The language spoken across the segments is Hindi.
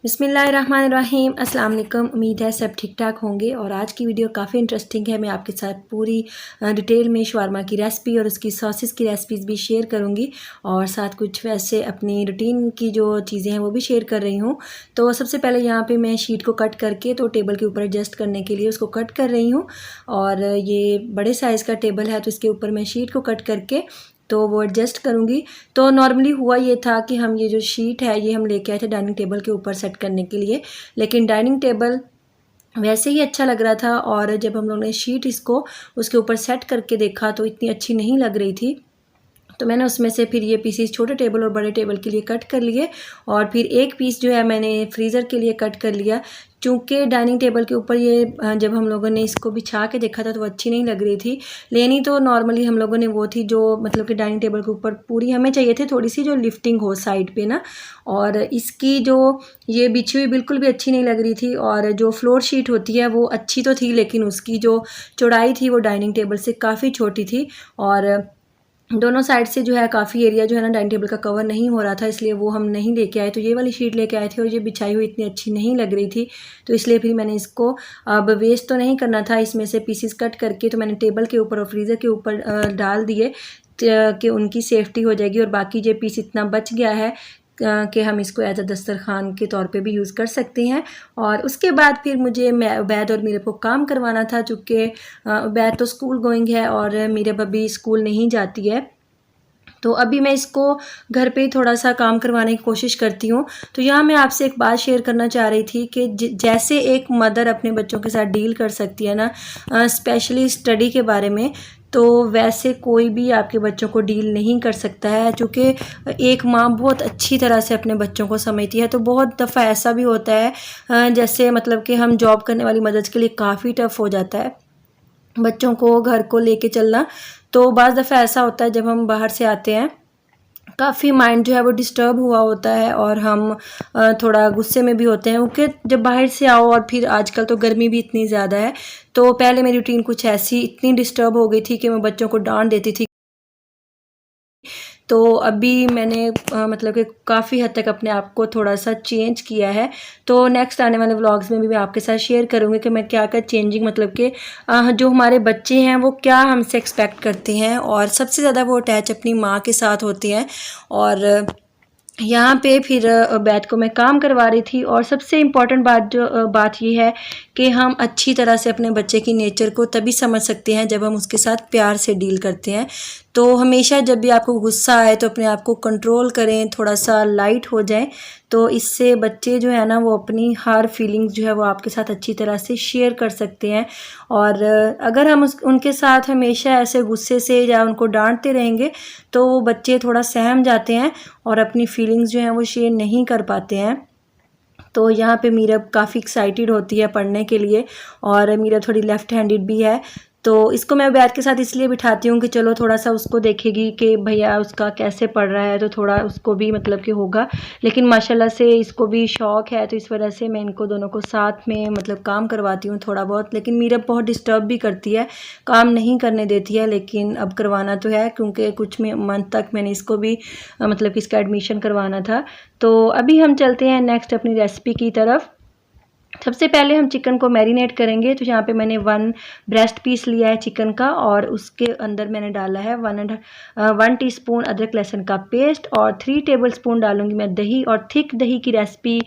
बिस्मिल्लाहिर्रहमानिर्रहीम। अस्सलाम वालेकुम। उम्मीद है सब ठीक ठाक होंगे और आज की वीडियो काफ़ी इंटरेस्टिंग है। मैं आपके साथ पूरी डिटेल में शवारमा की रेसिपी और उसकी सॉसेस की रेसिपीज़ भी शेयर करूंगी और साथ कुछ वैसे अपनी रूटीन की जो चीज़ें हैं वो भी शेयर कर रही हूँ। तो सबसे पहले यहाँ पे मैं शीट को कट करके तो टेबल के ऊपर एडजस्ट करने के लिए उसको कट कर रही हूँ और ये बड़े साइज़ का टेबल है तो इसके ऊपर मैं शीट को कट करके तो वो एडजस्ट करूँगी। तो नॉर्मली हुआ ये था कि हम ये जो शीट है ये हम लेके आए थे डाइनिंग टेबल के ऊपर सेट करने के लिए, लेकिन डाइनिंग टेबल वैसे ही अच्छा लग रहा था और जब हम लोगों ने शीट इसको उसके ऊपर सेट करके देखा तो इतनी अच्छी नहीं लग रही थी। तो मैंने उसमें से फिर ये पीसीस छोटे टेबल और बड़े टेबल के लिए कट कर लिए और फिर एक पीस जो है मैंने फ्रीज़र के लिए कट कर लिया। चूँकि डाइनिंग टेबल के ऊपर ये जब हम लोगों ने इसको बिछा के देखा था तो वो अच्छी नहीं लग रही थी। लेनी तो नॉर्मली हम लोगों ने वो थी जो मतलब कि डाइनिंग टेबल के ऊपर पूरी हमें चाहिए थे थोड़ी सी जो लिफ्टिंग हो साइड पे ना, और इसकी जो ये बिछी हुई बिल्कुल भी अच्छी नहीं लग रही थी। और जो फ्लोर शीट होती है वो अच्छी तो थी लेकिन उसकी जो चौड़ाई थी वो डाइनिंग टेबल से काफ़ी छोटी थी और दोनों साइड से जो है काफ़ी एरिया जो है ना डाइनिंग टेबल का कवर नहीं हो रहा था, इसलिए वो हम नहीं लेके आए। तो ये वाली शीट लेके आए थे और ये बिछाई हुई इतनी अच्छी नहीं लग रही थी, तो इसलिए फिर मैंने इसको अब वेस्ट तो नहीं करना था, इसमें से पीसेस कट करके तो मैंने टेबल के ऊपर और फ्रीज़र के ऊपर डाल दिए कि उनकी सेफ्टी हो जाएगी। और बाकी ये पीस इतना बच गया है कि हम इसको एज अ दस्तरखान के तौर पे भी यूज़ कर सकते हैं। और उसके बाद फिर मुझे उबैद और मीरा को काम करवाना था, चूँकि उबैद तो स्कूल गोइंग है और मीरा अभी स्कूल नहीं जाती है। तो अभी मैं इसको घर पे ही थोड़ा सा काम करवाने की कोशिश करती हूँ। तो यहाँ मैं आपसे एक बात शेयर करना चाह रही थी कि जैसे एक मदर अपने बच्चों के साथ डील कर सकती है ना, स्पेशली स्टडी के बारे में, तो वैसे कोई भी आपके बच्चों को डील नहीं कर सकता है। चूँकि एक माँ बहुत अच्छी तरह से अपने बच्चों को समझती है। तो बहुत दफ़ा ऐसा भी होता है जैसे मतलब कि हम जॉब करने वाली मदर्स के लिए काफ़ी टफ़ हो जाता है बच्चों को घर को लेके चलना। तो बाज़ दफ़ा ऐसा होता है जब हम बाहर से आते हैं काफ़ी माइंड जो है वो डिस्टर्ब हुआ होता है और हम थोड़ा गुस्से में भी होते हैं, क्योंकि जब बाहर से आओ और फिर आजकल तो गर्मी भी इतनी ज़्यादा है। तो पहले मेरी रूटीन कुछ ऐसी इतनी डिस्टर्ब हो गई थी कि मैं बच्चों को डांट देती थी। तो अभी मैंने मतलब कि काफ़ी हद तक अपने आप को थोड़ा सा चेंज किया है। तो नेक्स्ट आने वाले व्लॉग्स में भी मैं आपके साथ शेयर करूँगी कि मैं क्या क्या चेंजिंग मतलब कि जो हमारे बच्चे हैं वो क्या हमसे एक्सपेक्ट करते हैं और सबसे ज़्यादा वो अटैच अपनी माँ के साथ होते हैं। और यहाँ पे फिर बैठ को मैं काम करवा रही थी। और सबसे इम्पॉर्टेंट बात ये है कि हम अच्छी तरह से अपने बच्चे की नेचर को तभी समझ सकते हैं जब हम उसके साथ प्यार से डील करते हैं। तो हमेशा जब भी आपको गुस्सा आए तो अपने आप को कंट्रोल करें, थोड़ा सा लाइट हो जाएं। तो इससे बच्चे जो है ना वो अपनी हर फीलिंग्स जो है वो आपके साथ अच्छी तरह से शेयर कर सकते हैं। और अगर हम उनके साथ हमेशा ऐसे गुस्से से या उनको डांटते रहेंगे तो वो बच्चे थोड़ा सहम जाते हैं और अपनी फीलिंग्स जो हैं वो शेयर नहीं कर पाते हैं। तो यहाँ पे मीरा काफ़ी एक्साइटेड होती है पढ़ने के लिए और मीरा थोड़ी लेफ़्ट हैंडेड भी है। तो इसको मैं उबैद के साथ इसलिए बिठाती हूँ कि चलो थोड़ा सा उसको देखेगी कि भैया उसका कैसे पढ़ रहा है, तो थोड़ा उसको भी मतलब कि होगा। लेकिन माशाल्लाह से इसको भी शौक़ है, तो इस वजह से मैं इनको दोनों को साथ में मतलब काम करवाती हूँ थोड़ा बहुत। लेकिन मीरा बहुत डिस्टर्ब भी करती है, काम नहीं करने देती है, लेकिन अब करवाना तो है क्योंकि कुछ मंथ तक मैंने इसको भी मतलब कि इसका एडमिशन करवाना था। तो अभी हम चलते हैं नेक्स्ट अपनी रेसिपी की तरफ। सबसे पहले हम चिकन को मैरिनेट करेंगे। तो यहाँ पे मैंने 1 ब्रेस्ट पीस लिया है चिकन का और उसके अंदर मैंने डाला है 1 टीस्पून अदरक लहसुन का पेस्ट और 3 टेबलस्पून डालूंगी मैं दही। और थिक दही की रेसिपी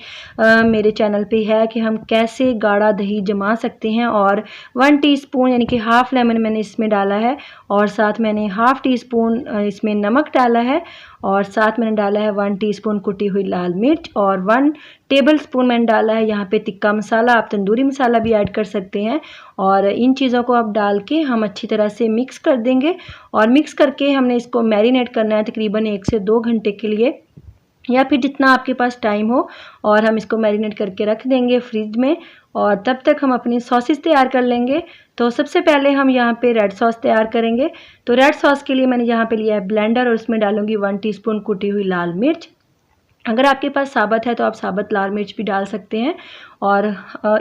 मेरे चैनल पे है कि हम कैसे गाढ़ा दही जमा सकते हैं। और 1 टीस्पून यानी कि हाफ़ लेमन मैंने इसमें डाला है और साथ मैंने हाफ़ टीस्पून इसमें नमक डाला है और साथ मैंने डाला है 1 टीस्पून कुटी हुई लाल मिर्च और 1 टेबलस्पून मैंने डाला है यहाँ पे टिक्का मसाला। आप तंदूरी मसाला भी ऐड कर सकते हैं। और इन चीज़ों को आप डाल के हम अच्छी तरह से मिक्स कर देंगे और मिक्स करके हमने इसको मैरिनेट करना है तकरीबन 1 से 2 घंटे के लिए, या फिर जितना आपके पास टाइम हो। और हम इसको मैरिनेट करके रख देंगे फ्रिज में और तब तक हम अपनी सॉसेस तैयार कर लेंगे। तो सबसे पहले हम यहाँ पे रेड सॉस तैयार करेंगे। तो रेड सॉस के लिए मैंने यहाँ पे लिया है ब्लेंडर और उसमें डालूंगी 1 टीस्पून कुटी हुई लाल मिर्च। अगर आपके पास साबुत है तो आप साबुत लाल मिर्च भी डाल सकते हैं। और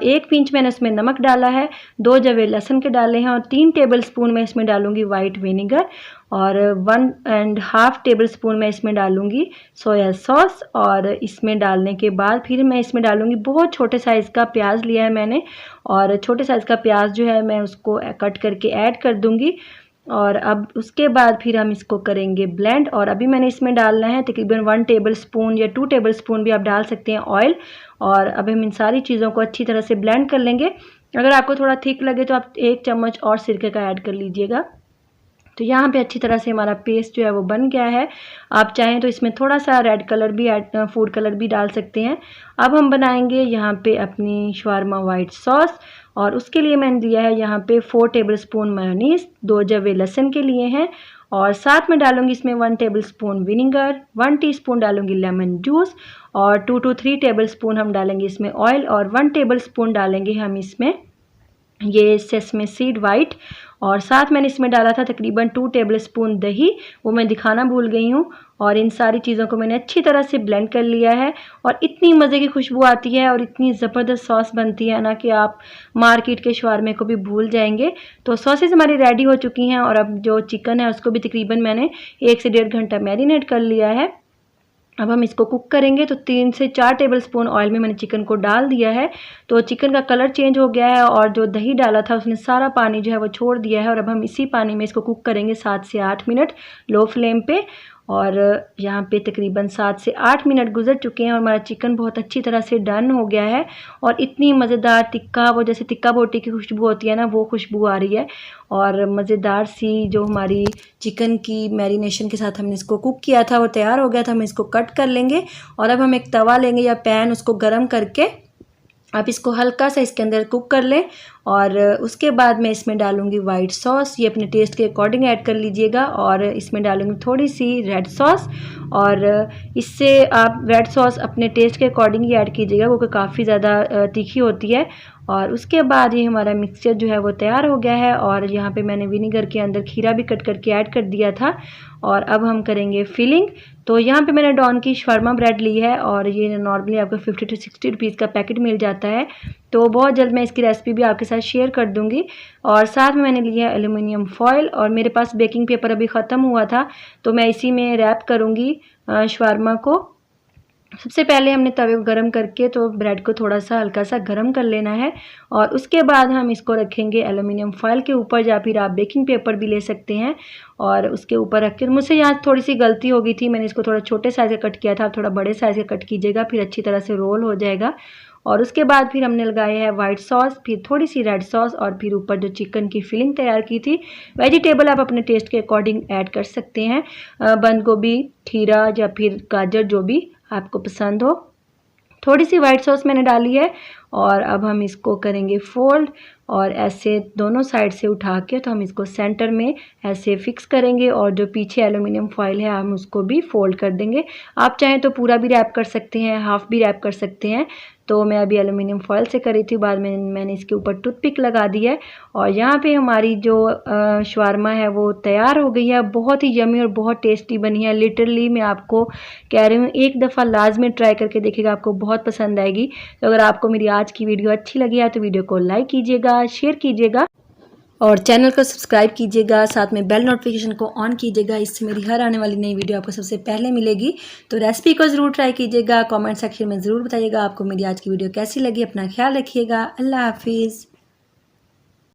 1 पिंच मैंने इसमें नमक डाला है, 2 जवे लहसुन के डाले हैं और 3 टेबलस्पून मैं इसमें डालूंगी वाइट विनेगर। और 1.5 टेबल स्पून मैं इसमें डालूँगी सोया सॉस। और इसमें डालने के बाद फिर मैं इसमें डालूँगी, बहुत छोटे साइज़ का प्याज लिया है मैंने, और छोटे साइज़ का प्याज जो है मैं उसको कट करके ऐड कर दूँगी। और अब उसके बाद फिर हम इसको करेंगे ब्लेंड। और अभी मैंने इसमें डालना है तकरीबन 1 टेबल स्पून या 2 टेबल स्पून भी आप डाल सकते हैं ऑयल। और अब हम इन सारी चीज़ों को अच्छी तरह से ब्लेंड कर लेंगे। अगर आपको थोड़ा थिक लगे तो आप 1 चम्मच और सिरके का ऐड कर लीजिएगा। तो यहाँ पे अच्छी तरह से हमारा पेस्ट जो है वो बन गया है। आप चाहें तो इसमें थोड़ा सा रेड कलर भी फूड कलर भी डाल सकते हैं। अब हम बनाएंगे यहाँ पे अपनी शवारमा वाइट सॉस, और उसके लिए मैंने दिया है यहाँ पे 4 टेबल स्पून मेयोनीज़, 2 जवे लहसुन के लिए हैं, और साथ में डालूंगी इसमें 1 टेबल स्पून विनीगर, 1 टीस्पून डालूंगी लेमन जूस, और 2 to 3 टेबल स्पून हम डालेंगे इसमें ऑयल, और 1 टेबल स्पून डालेंगे हम इसमें ये सेसमे सीड वाइट। और साथ मैंने इसमें डाला था तकरीबन 2 टेबल स्पून दही, वो मैं दिखाना भूल गई हूँ। और इन सारी चीज़ों को मैंने अच्छी तरह से ब्लेंड कर लिया है, और इतनी मज़े की खुशबू आती है और इतनी ज़बरदस्त सॉस बनती है ना कि आप मार्केट के शवारमे को भी भूल जाएंगे। तो सॉसेस हमारी रेडी हो चुकी हैं, और अब जो चिकन है उसको भी तकरीबन मैंने 1 से 1.5 घंटा मैरिनेट कर लिया है। अब हम इसको कुक करेंगे। तो 3 से 4 टेबल स्पून ऑयल में मैंने चिकन को डाल दिया है। तो चिकन का कलर चेंज हो गया है, और जो दही डाला था उसने सारा पानी जो है वो छोड़ दिया है। और अब हम इसी पानी में इसको कुक करेंगे 7 से 8 मिनट लो फ्लेम पे। और यहाँ पे तकरीबन 7 से 8 मिनट गुजर चुके हैं, और हमारा चिकन बहुत अच्छी तरह से डन हो गया है। और इतनी मज़ेदार टिक्का, वो जैसे टिक्का बोटी की खुशबू होती है ना, वो खुशबू आ रही है। और मज़ेदार सी जो हमारी चिकन की मैरिनेशन के साथ हमने इसको कुक किया था वो तैयार हो गया था। हम इसको कट कर लेंगे, और अब हम एक तवा लेंगे या पैन, उसको गर्म करके आप इसको हल्का सा इसके अंदर कुक कर लें। और उसके बाद मैं इसमें डालूंगी वाइट सॉस, ये अपने टेस्ट के अकॉर्डिंग ऐड कर लीजिएगा। और इसमें डालूंगी थोड़ी सी रेड सॉस, और इससे आप रेड सॉस अपने टेस्ट के अकॉर्डिंग ही ऐड कीजिएगा, क्योंकि काफ़ी ज़्यादा तीखी होती है। और उसके बाद ये हमारा मिक्सचर जो है वो तैयार हो गया है। और यहाँ पे मैंने विनीगर के अंदर खीरा भी कट करके ऐड कर दिया था। और अब हम करेंगे फिलिंग। तो यहाँ पे मैंने डॉन की शवारमा ब्रेड ली है, और ये नॉर्मली आपको 50 to 60 रुपीज़ का पैकेट मिल जाता है। तो बहुत जल्द मैं इसकी रेसिपी भी आपके साथ शेयर कर दूँगी। और साथ में मैंने लिया है एल्युमिनियम फॉयल, और मेरे पास बेकिंग पेपर अभी ख़त्म हुआ था, तो मैं इसी में रैप करूँगी शवारमा को। सबसे पहले हमने तवे को गरम करके तो ब्रेड को थोड़ा सा हल्का सा गरम कर लेना है, और उसके बाद हम इसको रखेंगे एल्युमिनियम फॉयल के ऊपर, या फिर आप बेकिंग पेपर भी ले सकते हैं। और उसके ऊपर रख कर, मुझसे यहाँ थोड़ी सी गलती हो गई थी, मैंने इसको थोड़ा छोटे साइज़ का कट किया था, आप थोड़ा बड़े साइज़ का कट कीजिएगा, फिर अच्छी तरह से रोल हो जाएगा। और उसके बाद फिर हमने लगाया है वाइट सॉस, फिर थोड़ी सी रेड सॉस, और फिर ऊपर जो चिकन की फिलिंग तैयार की थी। वेजिटेबल आप अपने टेस्ट के अकॉर्डिंग ऐड कर सकते हैं, बंद गोभी, खीरा या फिर गाजर, जो भी आपको पसंद हो। थोड़ी सी वाइट सॉस मैंने डाली है। और अब हम इसको करेंगे फोल्ड, और ऐसे दोनों साइड से उठा के तो हम इसको सेंटर में ऐसे फिक्स करेंगे, और जो पीछे एल्युमिनियम फॉयल है हम उसको भी फोल्ड कर देंगे। आप चाहें तो पूरा भी रैप कर सकते हैं, हाफ भी रैप कर सकते हैं। तो मैं अभी एल्युमिनियम फॉयल से करी थी, बाद में मैंने इसके ऊपर टूथपिक लगा दी है। और यहाँ पे हमारी जो शवारमा है वो तैयार हो गई है। बहुत ही यमी और बहुत टेस्टी बनी है। लिटरली मैं आपको कह रही हूँ, एक दफ़ा लाजमी ट्राई करके देखिएगा, आपको बहुत पसंद आएगी। तो अगर आपको मेरी आज की वीडियो अच्छी लगी है तो वीडियो को लाइक कीजिएगा, शेयर कीजिएगा, और चैनल को सब्सक्राइब कीजिएगा। साथ में बेल नोटिफिकेशन को ऑन कीजिएगा, इससे मेरी हर आने वाली नई वीडियो आपको सबसे पहले मिलेगी। तो रेसिपी को ज़रूर ट्राई कीजिएगा, कमेंट सेक्शन में ज़रूर बताइएगा आपको मेरी आज की वीडियो कैसी लगी। अपना ख्याल रखिएगा। अल्लाह हाफिज़।